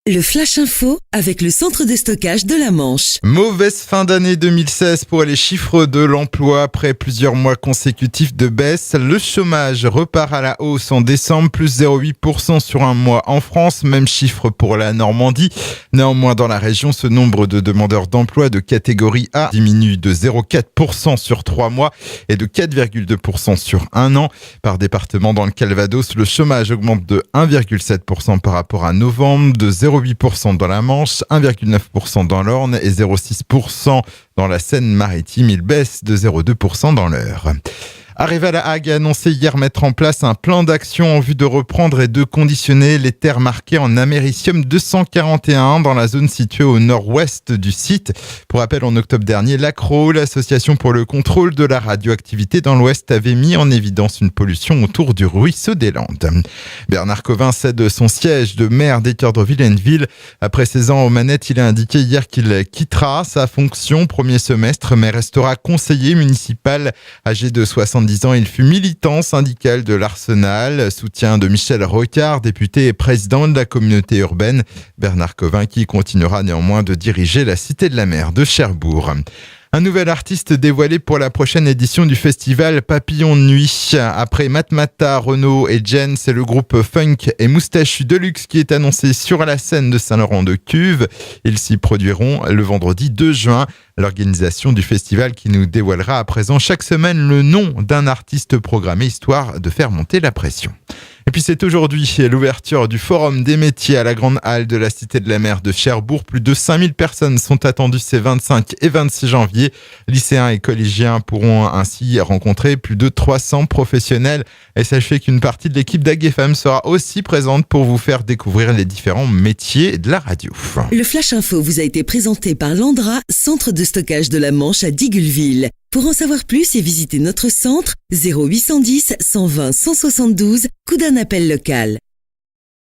Le Flash Info avec le centre de stockage de la Manche. Mauvaise fin d'année 2016 pour les chiffres de l'emploi. Après plusieurs mois consécutifs de baisse, le chômage repart à la hausse en décembre, plus 0,8% sur un mois en France. Même chiffre pour la Normandie. Néanmoins, dans la région, ce nombre de demandeurs d'emploi de catégorie A diminue de 0,4% sur 3 mois et de 4,2% sur un an. Par département, dans le Calvados, le chômage augmente de 1,7% par rapport à novembre, de 0,8% dans la Manche, 1,9% dans l'Orne et 0,6% dans la Seine-Maritime. Il baisse de 0,2% dans l'Eure. Areva Hague a annoncé hier mettre en place un plan d'action en vue de reprendre et de conditionner les terres marquées en américium 241 dans la zone située au nord-ouest du site. Pour rappel, en octobre dernier, l'ACRO, l'association pour le contrôle de la radioactivité dans l'ouest, avait mis en évidence une pollution autour du ruisseau des Landes. Bernard Covin cède son siège de maire d'Équeurdreville-Hainneville. Après 16 ans aux manettes, il a indiqué hier qu'il quittera sa fonction premier semestre, mais restera conseiller municipal. Âgé de 70 ans, il fut militant syndical de l'Arsenal, soutien de Michel Rocard, député et président de la communauté urbaine. Bernard Covin qui continuera néanmoins de diriger la Cité de la Mer de Cherbourg. Un nouvel artiste dévoilé pour la prochaine édition du festival Papillon de Nuit. Après Matmata, Renaud et Jen, c'est le groupe Funk et Moustachu Deluxe qui est annoncé sur la scène de Saint-Laurent-de-Cuves. Ils s'y produiront le vendredi 2 juin. L'organisation du festival qui nous dévoilera à présent chaque semaine le nom d'un artiste programmé, histoire de faire monter la pression. Et puis c'est aujourd'hui l'ouverture du Forum des métiers à la Grande Halle de la Cité de la Mer de Cherbourg. Plus de 5000 personnes sont attendues ces 25 et 26 janvier. Lycéens et collégiens pourront ainsi rencontrer plus de 300 professionnels. Et sachez qu'une partie de l'équipe d'AgFM sera aussi présente pour vous faire découvrir les différents métiers de la radio. Le Flash Info vous a été présenté par Landra, centre de stockage de la Manche à Digoulville. Pour en savoir plus et visiter notre centre, 0810 120 172, coup d'un appel local.